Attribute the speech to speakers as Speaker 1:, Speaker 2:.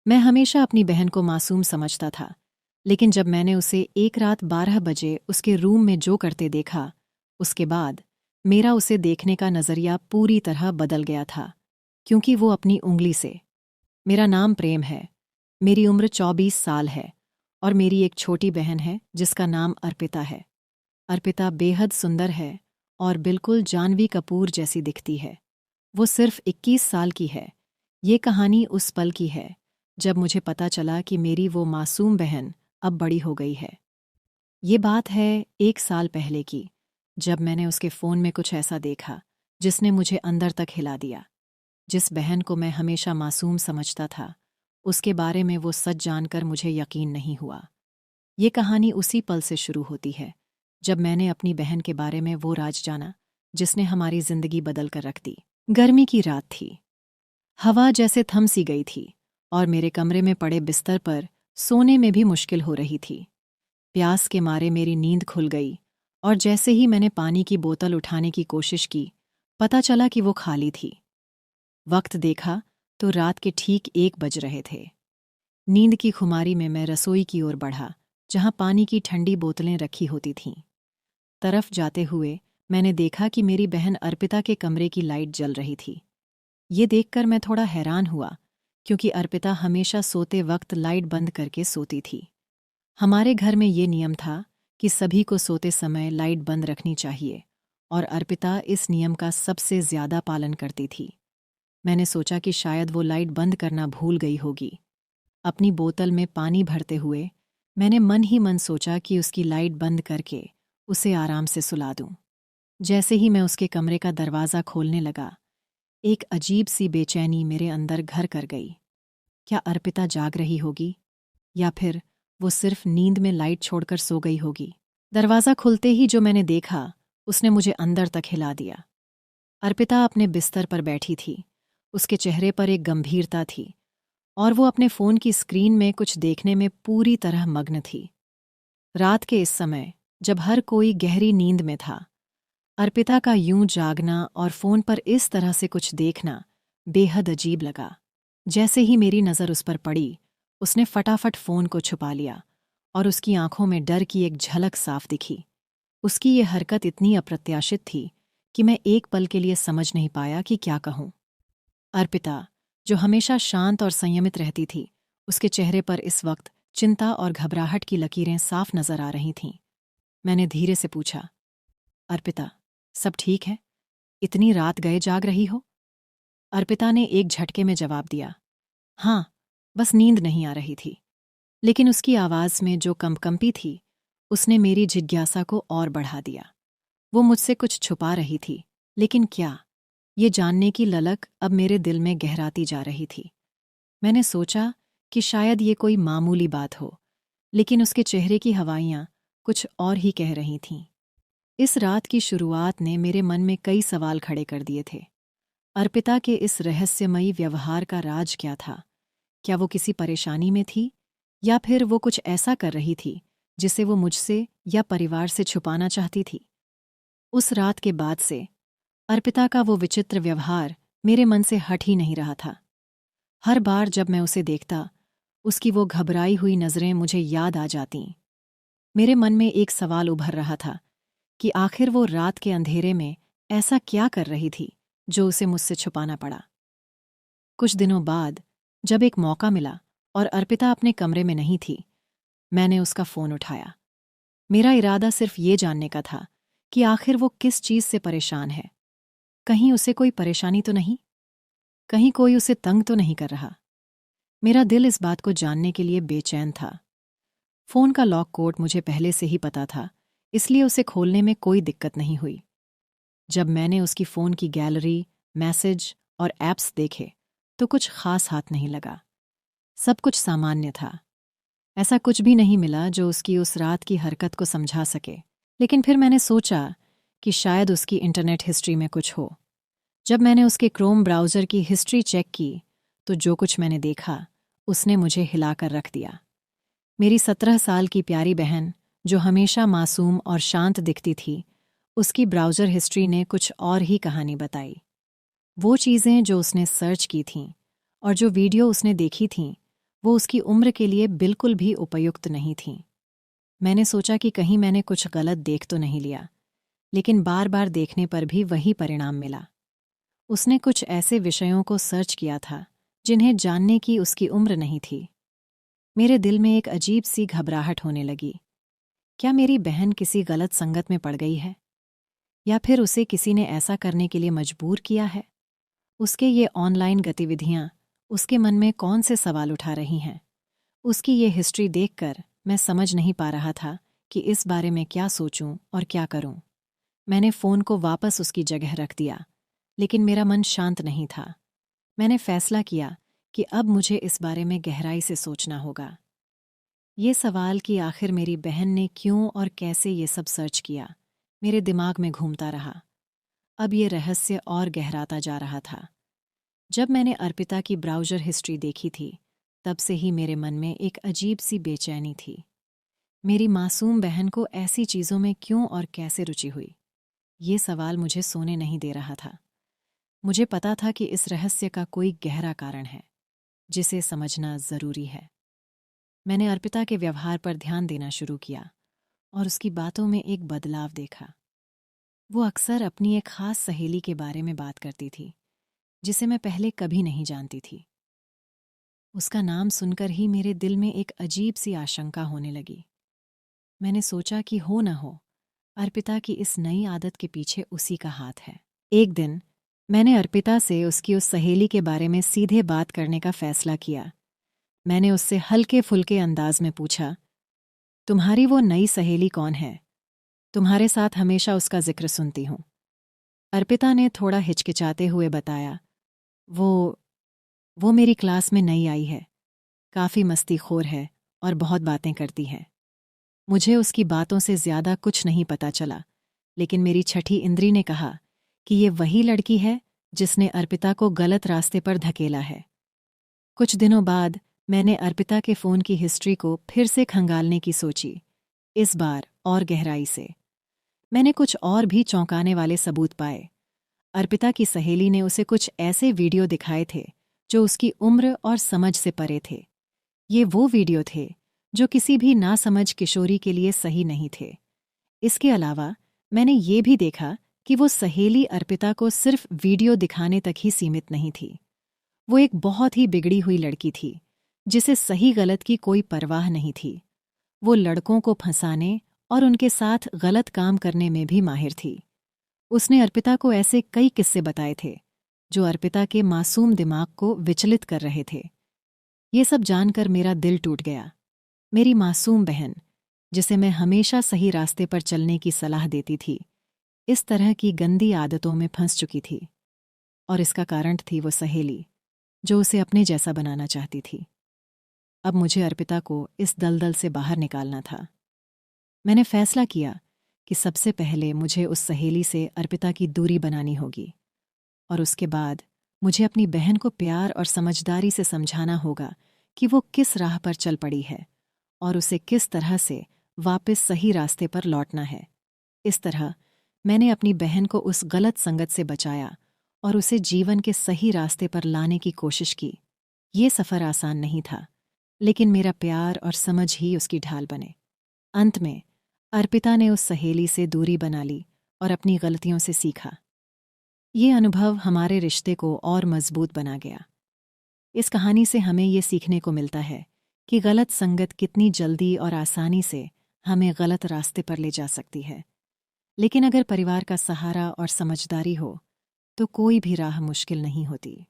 Speaker 1: मैं हमेशा अपनी बहन को मासूम समझता था, लेकिन जब मैंने उसे एक रात 12 बजे उसके रूम में जो करते देखा, उसके बाद मेरा उसे देखने का नज़रिया पूरी तरह बदल गया था। क्योंकि वो अपनी उंगली से। मेरा नाम प्रेम है, मेरी उम्र 24 साल है और मेरी एक छोटी बहन है जिसका नाम अर्पिता है। अर्पिता बेहद सुंदर है और बिल्कुल जानवी कपूर जैसी दिखती है। वो सिर्फ 21 साल की है। ये कहानी उस पल की है जब मुझे पता चला कि मेरी वो मासूम बहन अब बड़ी हो गई है। ये बात है 1 साल पहले की, जब मैंने उसके फ़ोन में कुछ ऐसा देखा जिसने मुझे अंदर तक हिला दिया। जिस बहन को मैं हमेशा मासूम समझता था, उसके बारे में वो सच जानकर मुझे यकीन नहीं हुआ। ये कहानी उसी पल से शुरू होती है जब मैंने अपनी बहन के बारे में वो राज जाना जिसने हमारी जिंदगी बदल कर रख दी। गर्मी की रात थी, हवा जैसे थम सी गई थी और मेरे कमरे में पड़े बिस्तर पर सोने में भी मुश्किल हो रही थी। प्यास के मारे मेरी नींद खुल गई और जैसे ही मैंने पानी की बोतल उठाने की कोशिश की, पता चला कि वो खाली थी। वक्त देखा तो रात के ठीक 1 बज रहे थे। नींद की खुमारी में मैं रसोई की ओर बढ़ा, जहां पानी की ठंडी बोतलें रखी होती थीं। तरफ जाते हुए मैंने देखा कि मेरी बहन अर्पिता के कमरे की लाइट जल रही थी। ये देखकर मैं थोड़ा हैरान हुआ, क्योंकि अर्पिता हमेशा सोते वक्त लाइट बंद करके सोती थी। हमारे घर में ये नियम था कि सभी को सोते समय लाइट बंद रखनी चाहिए, और अर्पिता इस नियम का सबसे ज्यादा पालन करती थी। मैंने सोचा कि शायद वो लाइट बंद करना भूल गई होगी। अपनी बोतल में पानी भरते हुए मैंने मन ही मन सोचा कि उसकी लाइट बंद करके उसे आराम से सुला दूं। जैसे ही मैं उसके कमरे का दरवाज़ा खोलने लगा, एक अजीब सी बेचैनी मेरे अंदर घर कर गई। क्या अर्पिता जाग रही होगी, या फिर वो सिर्फ नींद में लाइट छोड़कर सो गई होगी? दरवाज़ा खुलते ही जो मैंने देखा, उसने मुझे अंदर तक हिला दिया। अर्पिता अपने बिस्तर पर बैठी थी। उसके चेहरे पर एक गंभीरता थी और वो अपने फ़ोन की स्क्रीन में कुछ देखने में पूरी तरह मग्न थी। रात के इस समय, जब हर कोई गहरी नींद में था, अर्पिता का यूं जागना और फ़ोन पर इस तरह से कुछ देखना बेहद अजीब लगा। जैसे ही मेरी नज़र उस पर पड़ी, उसने फटाफट फ़ोन को छुपा लिया और उसकी आंखों में डर की एक झलक साफ दिखी। उसकी ये हरकत इतनी अप्रत्याशित थी कि मैं एक पल के लिए समझ नहीं पाया कि क्या कहूँ। अर्पिता, जो हमेशा शांत और संयमित रहती थी, उसके चेहरे पर इस वक्त चिंता और घबराहट की लकीरें साफ नजर आ रही थीं। मैंने धीरे से पूछा, अर्पिता, सब ठीक है? इतनी रात गए जाग रही हो? अर्पिता ने एक झटके में जवाब दिया, हाँ, बस नींद नहीं आ रही थी। लेकिन उसकी आवाज़ में जो कंपकंपी थी, उसने मेरी जिज्ञासा को और बढ़ा दिया। वो मुझसे कुछ छुपा रही थी, लेकिन क्या? ये जानने की ललक अब मेरे दिल में गहराती जा रही थी। मैंने सोचा कि शायद ये कोई मामूली बात हो, लेकिन उसके चेहरे की हवाइयाँ कुछ और ही कह रही थीं। इस रात की शुरुआत ने मेरे मन में कई सवाल खड़े कर दिए थे। अर्पिता के इस रहस्यमयी व्यवहार का राज क्या था? क्या वो किसी परेशानी में थी, या फिर वो कुछ ऐसा कर रही थी जिसे वो मुझसे या परिवार से छुपाना चाहती थी? उस रात के बाद से अर्पिता का वो विचित्र व्यवहार मेरे मन से हट ही नहीं रहा था। हर बार जब मैं उसे देखता, उसकी वो घबराई हुई नज़रें मुझे याद आ जातीं। मेरे मन में एक सवाल उभर रहा था कि आखिर वो रात के अंधेरे में ऐसा क्या कर रही थी जो उसे मुझसे छुपाना पड़ा। कुछ दिनों बाद, जब एक मौका मिला और अर्पिता अपने कमरे में नहीं थी, मैंने उसका फ़ोन उठाया। मेरा इरादा सिर्फ ये जानने का था कि आखिर वो किस चीज़ से परेशान है। कहीं उसे कोई परेशानी तो नहीं? कहीं कोई उसे तंग तो नहीं कर रहा? मेरा दिल इस बात को जानने के लिए बेचैन था। फ़ोन का लॉक कोड मुझे पहले से ही पता था, इसलिए उसे खोलने में कोई दिक्कत नहीं हुई। जब मैंने उसकी फ़ोन की गैलरी, मैसेज और ऐप्स देखे, तो कुछ खास हाथ नहीं लगा। सब कुछ सामान्य था। ऐसा कुछ भी नहीं मिला जो उसकी उस रात की हरकत को समझा सके। लेकिन फिर मैंने सोचा कि शायद उसकी इंटरनेट हिस्ट्री में कुछ हो। जब मैंने उसके क्रोम ब्राउज़र की हिस्ट्री चेक की, तो जो कुछ मैंने देखा, उसने मुझे हिलाकर रख दिया। मेरी 17 साल की प्यारी बहन, जो हमेशा मासूम और शांत दिखती थी, उसकी ब्राउज़र हिस्ट्री ने कुछ और ही कहानी बताई। वो चीज़ें जो उसने सर्च की थीं और जो वीडियो उसने देखी थीं, वो उसकी उम्र के लिए बिल्कुल भी उपयुक्त नहीं थीं। मैंने सोचा कि कहीं मैंने कुछ गलत देख तो नहीं लिया, लेकिन बार बार देखने पर भी वही परिणाम मिला। उसने कुछ ऐसे विषयों को सर्च किया था जिन्हें जानने की उसकी उम्र नहीं थी। मेरे दिल में एक अजीब सी घबराहट होने लगी। क्या मेरी बहन किसी गलत संगत में पड़ गई है, या फिर उसे किसी ने ऐसा करने के लिए मजबूर किया है? उसके ये ऑनलाइन गतिविधियां उसके मन में कौन से सवाल उठा रही हैं? उसकी ये हिस्ट्री देखकर मैं समझ नहीं पा रहा था कि इस बारे में क्या सोचूं और क्या करूं। मैंने फ़ोन को वापस उसकी जगह रख दिया, लेकिन मेरा मन शांत नहीं था। मैंने फैसला किया कि अब मुझे इस बारे में गहराई से सोचना होगा। ये सवाल कि आखिर मेरी बहन ने क्यों और कैसे ये सब सर्च किया, मेरे दिमाग में घूमता रहा। अब ये रहस्य और गहराता जा रहा था। जब मैंने अर्पिता की ब्राउज़र हिस्ट्री देखी थी, तब से ही मेरे मन में एक अजीब सी बेचैनी थी। मेरी मासूम बहन को ऐसी चीज़ों में क्यों और कैसे रुचि हुई? ये सवाल मुझे सोने नहीं दे रहा था। मुझे पता था कि इस रहस्य का कोई गहरा कारण है, जिसे समझना ज़रूरी है। मैंने अर्पिता के व्यवहार पर ध्यान देना शुरू किया और उसकी बातों में एक बदलाव देखा। वो अक्सर अपनी एक ख़ास सहेली के बारे में बात करती थी, जिसे मैं पहले कभी नहीं जानती थी। उसका नाम सुनकर ही मेरे दिल में एक अजीब सी आशंका होने लगी। मैंने सोचा कि हो न हो, अर्पिता की इस नई आदत के पीछे उसी का हाथ है। एक दिन मैंने अर्पिता से उसकी उस सहेली के बारे में सीधे बात करने का फैसला किया। मैंने उससे हल्के फुल्के अंदाज में पूछा, तुम्हारी वो नई सहेली कौन है? तुम्हारे साथ हमेशा उसका जिक्र सुनती हूँ। अर्पिता ने थोड़ा हिचकिचाते हुए बताया, वो मेरी क्लास में नई आई है, काफ़ी मस्तीखोर है और बहुत बातें करती है। मुझे उसकी बातों से ज़्यादा कुछ नहीं पता चला, लेकिन मेरी छठी इंद्री ने कहा कि ये वही लड़की है जिसने अर्पिता को गलत रास्ते पर धकेला है। कुछ दिनों बाद मैंने अर्पिता के फ़ोन की हिस्ट्री को फिर से खंगालने की सोची, इस बार और गहराई से। मैंने कुछ और भी चौंकाने वाले सबूत पाए। अर्पिता की सहेली ने उसे कुछ ऐसे वीडियो दिखाए थे जो उसकी उम्र और समझ से परे थे। ये वो वीडियो थे जो किसी भी नासमझ किशोरी के लिए सही नहीं थे। इसके अलावा मैंने ये भी देखा कि वो सहेली अर्पिता को सिर्फ वीडियो दिखाने तक ही सीमित नहीं थी। वो एक बहुत ही बिगड़ी हुई लड़की थी, जिसे सही गलत की कोई परवाह नहीं थी। वो लड़कों को फंसाने और उनके साथ गलत काम करने में भी माहिर थी। उसने अर्पिता को ऐसे कई किस्से बताए थे जो अर्पिता के मासूम दिमाग को विचलित कर रहे थे। ये सब जानकर मेरा दिल टूट गया। मेरी मासूम बहन, जिसे मैं हमेशा सही रास्ते पर चलने की सलाह देती थी, इस तरह की गंदी आदतों में फंस चुकी थी। और इसका कारण थी वो सहेली, जो उसे अपने जैसा बनाना चाहती थी। अब मुझे अर्पिता को इस दलदल से बाहर निकालना था। मैंने फैसला किया कि सबसे पहले मुझे उस सहेली से अर्पिता की दूरी बनानी होगी, और उसके बाद मुझे अपनी बहन को प्यार और समझदारी से समझाना होगा कि वो किस राह पर चल पड़ी है और उसे किस तरह से वापस सही रास्ते पर लौटना है। इस तरह मैंने अपनी बहन को उस गलत संगत से बचाया और उसे जीवन के सही रास्ते पर लाने की कोशिश की। ये सफ़र आसान नहीं था, लेकिन मेरा प्यार और समझ ही उसकी ढाल बने। अंत में अर्पिता ने उस सहेली से दूरी बना ली और अपनी गलतियों से सीखा। ये अनुभव हमारे रिश्ते को और मजबूत बना गया। इस कहानी से हमें ये सीखने को मिलता है कि गलत संगत कितनी जल्दी और आसानी से हमें गलत रास्ते पर ले जा सकती है, लेकिन अगर परिवार का सहारा और समझदारी हो तो कोई भी राह मुश्किल नहीं होती।